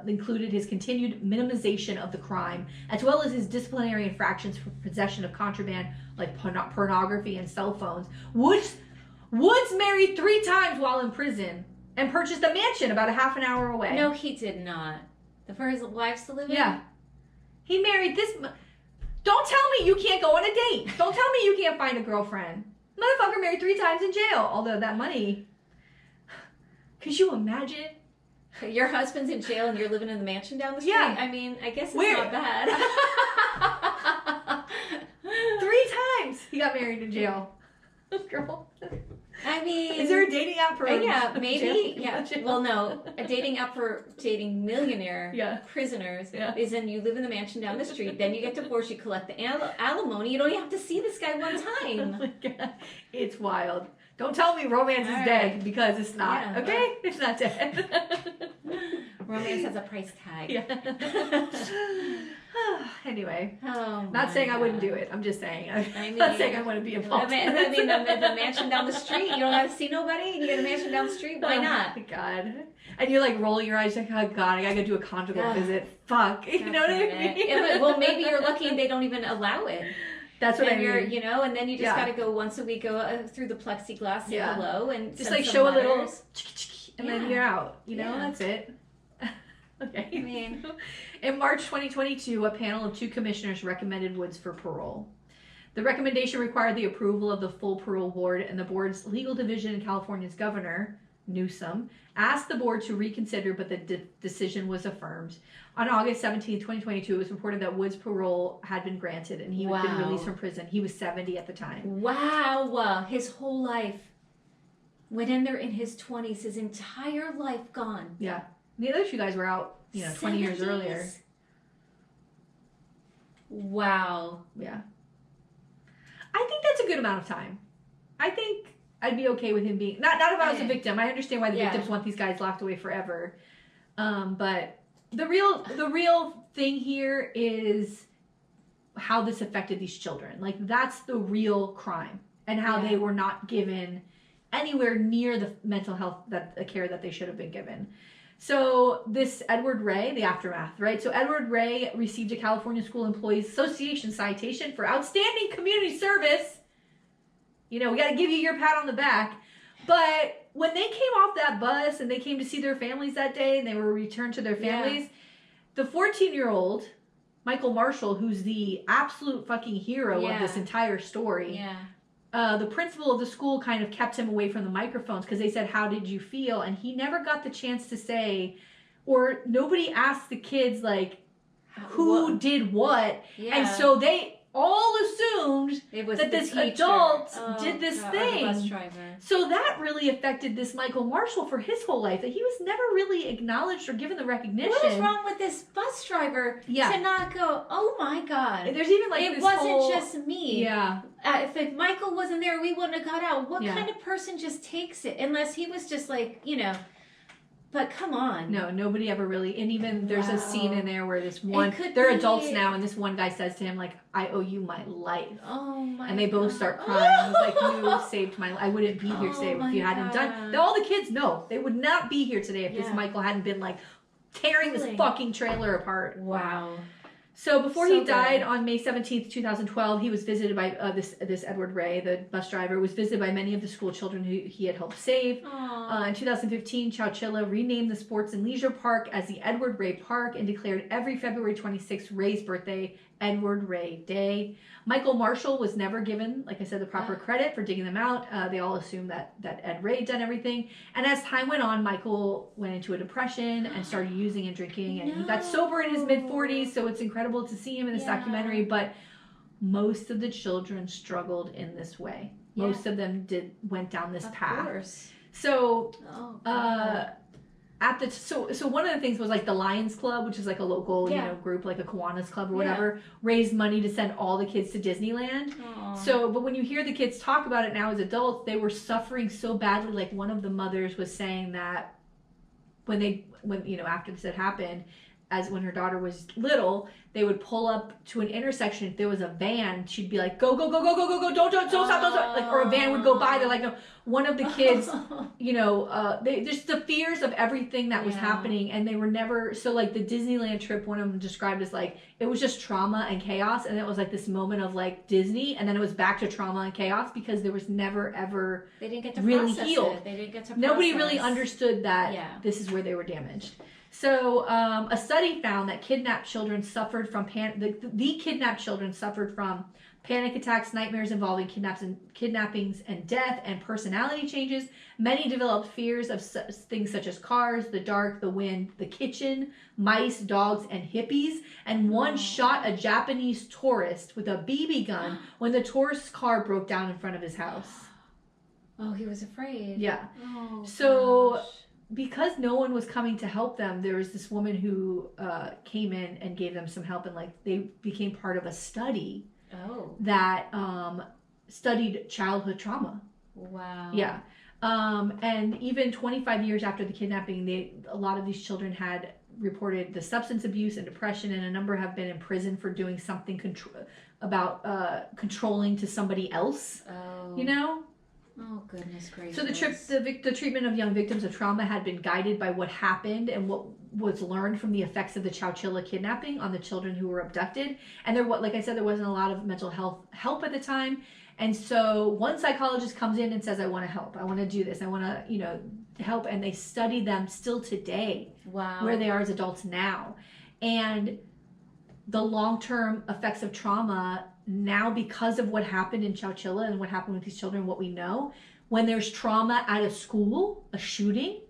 included his continued minimization of the crime, as well as his disciplinary infractions for possession of contraband like pornography and cell phones. Woods married 3 times while in prison and purchased a mansion about a half an hour away. No, he did not. For his wives to live in? Yeah. He married this... Don't tell me you can't go on a date. Don't tell me you can't find a girlfriend. Motherfucker married 3 times in jail. Although that money... Could you imagine? Your husband's in jail and you're living in the mansion down the street? Yeah. I mean, I guess it's not bad. 3 times he got married in jail. Girl. I mean... Is there a dating app for... Yeah, maybe. Yeah. Well, no. A dating app for dating millionaire prisoners is then you live in the mansion down the street, then you get divorced, you collect the alimony, you don't even have to see this guy one time. Oh my God. It's wild. Don't tell me romance is dead, because it's not. Okay? It's not dead. Romance has a price tag. Yeah. Anyway, Oh, not saying I wouldn't do it. I'm just saying. I'm not saying I want to be involved. I mean, the mansion down the street. You don't have to see nobody. You get a mansion down the street. Why not? Oh, God. And you're like rolling your eyes like, oh, God, I gotta go do a conjugal visit. Fuck. You know what I mean? Yeah, well, maybe you're lucky and they don't even allow it. That's what I mean. You know, and then you just gotta go once a week, go through the plexiglass, say hello, and just like show a little, and then you're out. You know, that's it. Okay. I mean, in March 2022, a panel of 2 commissioners recommended Woods for parole. The recommendation required the approval of the full parole board, and the board's legal division and California's governor, Newsom, asked the board to reconsider, but the decision was affirmed. On August 17, 2022, it was reported that Woods' parole had been granted, and he had been released from prison. He was 70 at the time. Wow. His whole life. Went in there in his 20s, his entire life gone. Yeah. The other 2 guys were out, 20 years earlier. Wow. Yeah. I think that's a good amount of time. I think I'd be okay with him being not if I was a victim. I understand why the victims want these guys locked away forever. But the real thing here is how this affected these children. Like, that's the real crime, and how they were not given anywhere near the mental health care that they should have been given. So this Edward Ray, the aftermath, right? So Edward Ray received a California School Employees Association citation for outstanding community service. We got to give you your pat on the back. But when they came off that bus and they came to see their families that day and they were returned to their families, the 14-year-old, Michael Marshall, who's the absolute fucking hero of this entire story, the principal of the school kind of kept him away from the microphones because they said, how did you feel? And he never got the chance to say, or nobody asked the kids, like, who did what. Yeah. And so they all assumed that this adult did this thing. The bus driver. So that really affected this Michael Marshall for his whole life, that he was never really acknowledged or given the recognition. What is wrong with this bus driver to not go, oh my God. There's even like it wasn't just me. Yeah. If Michael wasn't there, we wouldn't have got out. What kind of person just takes it? Unless he was just like, But come on. No, nobody ever really. And even there's a scene in there where they're adults now, and this one guy says to him, like, I owe you my life. Oh my God. And they both start crying. He's like, you saved my life. I wouldn't be here today if you hadn't done. All the kids know they would not be here today if this Michael hadn't been like tearing this fucking trailer apart. Wow. So before he died on May 17th, 2012, he was visited by this Edward Ray, the bus driver, was visited by many of the school children who he had helped save. In 2015, Chowchilla renamed the Sports and Leisure Park as the Edward Ray Park and declared every February 26th Ray's birthday Edward Ray Day. Michael Marshall was never given, like I said, the proper credit for digging them out. They all assumed that Ed Ray had done everything. And as time went on, Michael went into a depression and started using and drinking. And he got sober in his mid-40s, so it's incredible to see him in this documentary. But most of the children struggled in this way. Most of them went down this path. Of course. So, so one of the things was like the Lions Club, which is like a local group, like a Kiwanis Club or whatever, raised money to send all the kids to Disneyland. Aww. So, but when you hear the kids talk about it now as adults, they were suffering so badly. Like one of the mothers was saying that when after this had happened, as when her daughter was little, they would pull up to an intersection. If there was a van, she'd be like, go, go, go, go, go, go, go, don't stop. Like, or a van would go by. They're like, no. One of the kids, just the fears of everything that was happening, and they were never, so like the Disneyland trip, one of them described as like, it was just trauma and chaos, and it was like this moment of like Disney, and then it was back to trauma and chaos because there was never ever they didn't get to really process healed. It. They didn't get to Nobody really understood that this is where they were damaged. So a study found that kidnapped children suffered from the kidnapped children suffered from panic attacks, nightmares involving kidnappings and death, and personality changes. Many developed fears of things such as cars, the dark, the wind, the kitchen, mice, dogs, and hippies. And one shot a Japanese tourist with a BB gun when the tourist's car broke down in front of his house. Oh, he was afraid. Yeah. Oh, so. Gosh. Because no one was coming to help them, there was this woman who came in and gave them some help, and like they became part of a study that studied childhood trauma. Wow. Yeah. And even 25 years after the kidnapping, a lot of these children had reported the substance abuse and depression, and a number have been in prison for doing something controlling to somebody else. Oh. You know? Oh, goodness gracious. So the treatment of young victims of trauma had been guided by what happened and what was learned from the effects of the Chowchilla kidnapping on the children who were abducted. And like I said, there wasn't a lot of mental health help at the time. And so one psychologist comes in and says, I want to help. I want to do this. I want to, help. And they study them still today. Wow. Where they are as adults now. And the long-term effects of trauma now, because of what happened in Chowchilla and what happened with these children, what we know, when there's trauma at a school, a shooting,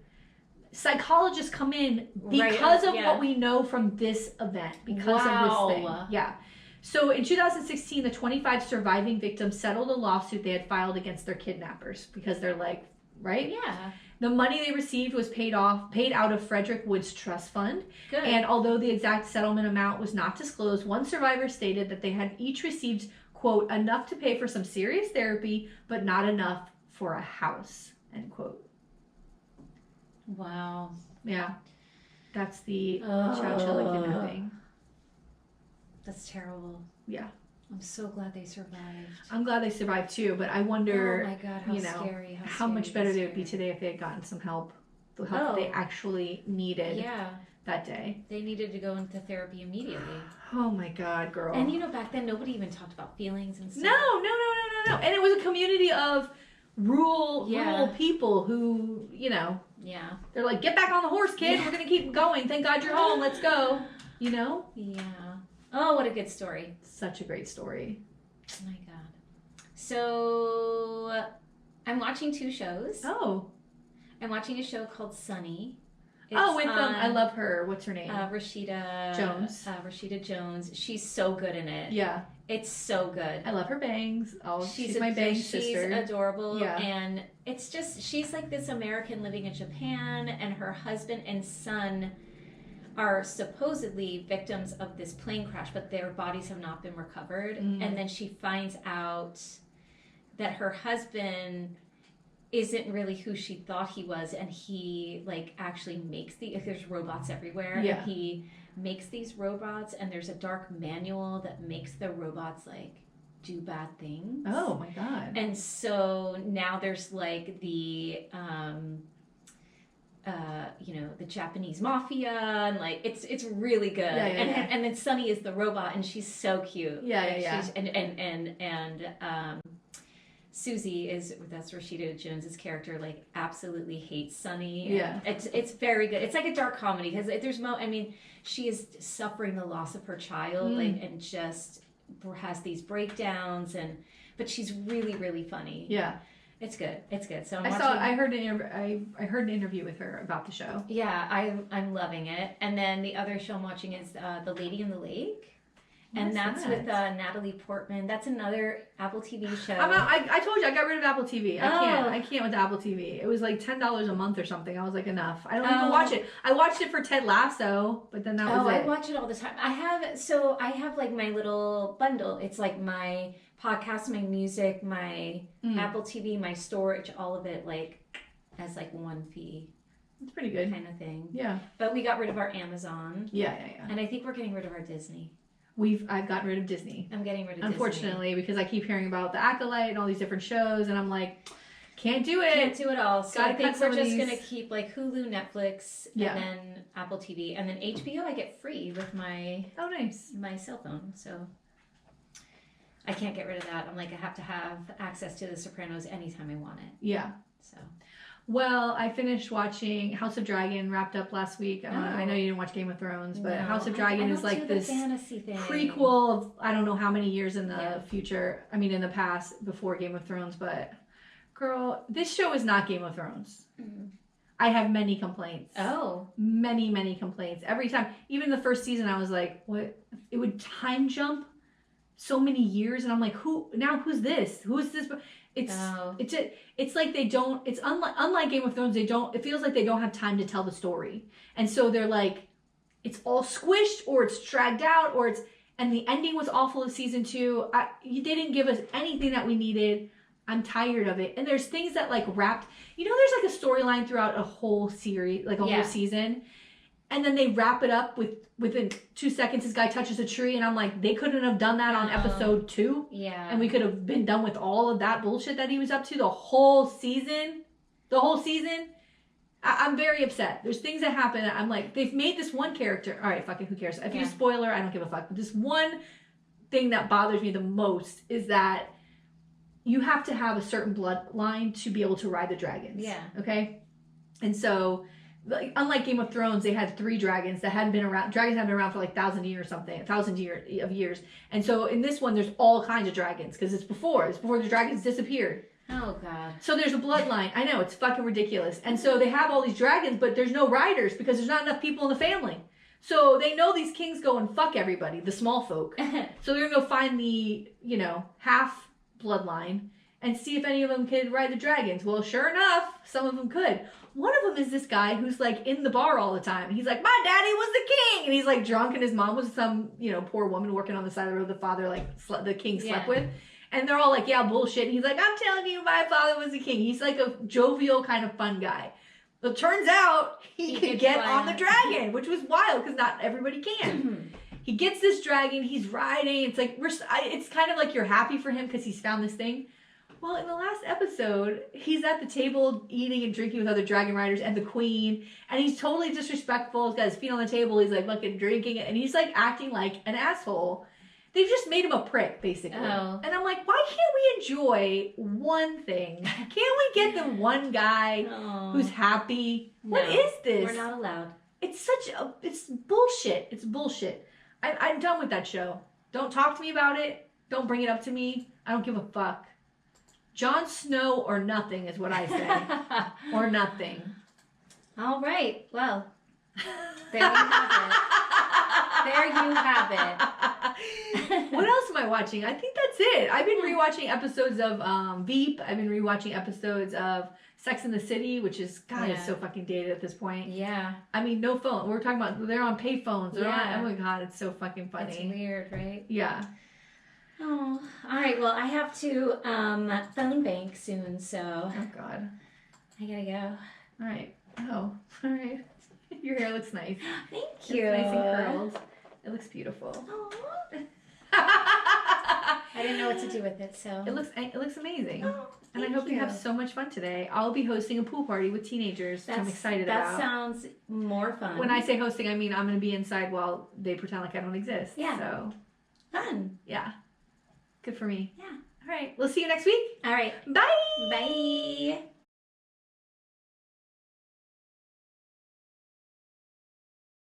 psychologists come in because of what we know from this event, because of this thing. Yeah. So in 2016, the 25 surviving victims settled a lawsuit they had filed against their kidnappers because they're like, right? Yeah. The money they received was paid out of Frederick Wood's trust fund. Good. And although the exact settlement amount was not disclosed, one survivor stated that they had each received, quote, enough to pay for some serious therapy, but not enough for a house, end quote. Wow. Yeah. That's the Chowchilla kidnapping. That's terrible. Yeah. I'm so glad they survived. I'm glad they survived too, but I wonder, oh my God, how scary. How much better they would be today if they had gotten some help. The help that they actually needed that day. They needed to go into therapy immediately. Oh my God, girl. And back then nobody even talked about feelings and stuff. No. And it was a community of rural people who, they're like, get back on the horse, kid. We're going to keep going. Thank God you're home. Let's go. Yeah. Oh, what a good story. Such a great story. Oh my God. So I'm watching 2 shows. Oh. I'm watching a show called Sunny. It's with I love her. What's her name? Rashida Jones. Rashida Jones. She's so good in it. Yeah. It's so good. I love her bangs. Oh, she's my bangs sister. She's adorable. Yeah. And it's just, she's like this American living in Japan, and her husband and son are supposedly victims of this plane crash, but their bodies have not been recovered. And then she finds out that her husband isn't really who she thought he was, and he actually makes there's robots everywhere, and he makes these robots, and there's a dark manual that makes the robots do bad things. Oh my God. And so now there's the Japanese mafia, and it's really good. And then Sunny is the robot, and she's so cute. She's, and Susie that's Rashida Jones's character, absolutely hates Sunny. Yeah. It's very good. It's like a dark comedy because there's she is suffering the loss of her child, and just has these breakdowns, but she's really, really funny. Yeah. It's good. So I heard an interview with her about the show. Yeah, I'm loving it. And then the other show I'm watching is The Lady in the Lake. And that's with Natalie Portman. That's another Apple TV show. I told you I got rid of Apple TV. I can't with Apple TV. It was $10 a month or something. I was like, enough. I don't even watch it. I watched it for Ted Lasso, but then that was it. I watch it all the time. I have my little bundle. It's my podcast, my music, my Apple TV, my storage, all of it as one fee. It's pretty good. Kind of thing. Yeah. But we got rid of our Amazon. Yeah. And I think we're getting rid of our Disney. I've gotten rid of Disney. I'm getting rid of Unfortunately, Disney. because I keep hearing about The Acolyte and all these different shows, and I'm like, can't do it. Can't do it all. So I think we're just going to keep Hulu, Netflix, and then Apple TV. And then HBO I get free with my my cell phone. So I can't get rid of that. I'm I have to have access to The Sopranos anytime I want it. Yeah. So. Well, I finished watching House of Dragon, wrapped up last week. I know you didn't watch Game of Thrones, but House of Dragon is this fantasy thing. Prequel of I don't know how many years in the future. I mean, in the past before Game of Thrones. But girl, this show is not Game of Thrones. Mm-hmm. I have many complaints. Oh, many complaints every time. Even the first season, I was like, what? It would time jump so many years, and I'm like, who's this? Who is this? It's like they don't. It's unlike Game of Thrones. It feels like they don't have time to tell the story, and so they're it's all squished or it's dragged out and the ending was awful of season 2. They didn't give us anything that we needed. I'm tired of it. And there's things that like wrapped, there's like a storyline throughout a whole series, like a whole season. And then they wrap it up within 2 seconds, this guy touches a tree. And I'm like, they couldn't have done that on episode 2. Yeah. And we could have been done with all of that bullshit that he was up to the whole season. I'm very upset. There's things that happen. I'm like, they've made this one character. All right, fucking who cares? If you spoiler, I don't give a fuck. But this one thing that bothers me the most is that you have to have a certain bloodline to be able to ride the dragons. Yeah. Okay? And so, like, unlike Game of Thrones, they had 3 dragons that hadn't been around. Dragons have been around for like 1,000 years or something. 1,000 years. And so in this one, there's all kinds of dragons because it's before the dragons disappeared. Oh, God. So there's a bloodline. I know, it's fucking ridiculous. And so they have all these dragons, but there's no riders because there's not enough people in the family. So they know these kings go and fuck everybody, the small folk. So they're going to go find the, half bloodline and see if any of them could ride the dragons. Well, sure enough, some of them could. One of them is this guy who's like in the bar all the time. He's like, my daddy was the king. And he's like drunk and his mom was some, poor woman working on the side of the road the father, like the king slept with. And they're all like, yeah, bullshit. And he's like, I'm telling you, my father was the king. He's like a jovial kind of fun guy. But it turns out he could get on the dragon, which was wild because not everybody can. He gets this dragon. He's riding. It's like, it's kind of like you're happy for him because he's found this thing. Well, in the last episode, he's at the table eating and drinking with other dragon riders and the queen. And he's totally disrespectful. He's got his feet on the table. He's like fucking drinking it. And he's like acting like an asshole. They've just made him a prick, basically. Oh. And I'm like, why can't we enjoy one thing? Can't we get the one guy who's happy? No, what is this? We're not allowed. It's it's bullshit. It's bullshit. I'm done with that show. Don't talk to me about it. Don't bring it up to me. I don't give a fuck. Jon Snow or nothing is what I say. Or nothing. All right. Well, there you have it. There you have it. What else am I watching? I think that's it. I've been rewatching episodes of Veep. I've been rewatching episodes of Sex and the City, which is, God, it's so fucking dated at this point. Yeah. I mean, no phone. We're talking about, they're on pay phones. They're on, oh my God, it's so fucking funny. It's weird, right? Yeah. Oh, all right. Well, I have to phone bank soon, so. Oh, God. I gotta go. All right. Oh, all right. Your hair looks nice. Thank you. It's nice and curled. It looks beautiful. I didn't know what to do with it, so. It looks amazing. Oh, and I hope you have so much fun today. I'll be hosting a pool party with teenagers, which I'm excited about. That sounds more fun. When I say hosting, I mean I'm going to be inside while they pretend like I don't exist. Yeah. So. Fun. Yeah. Good for me. Yeah. All right. We'll see you next week. All right. Bye. Bye.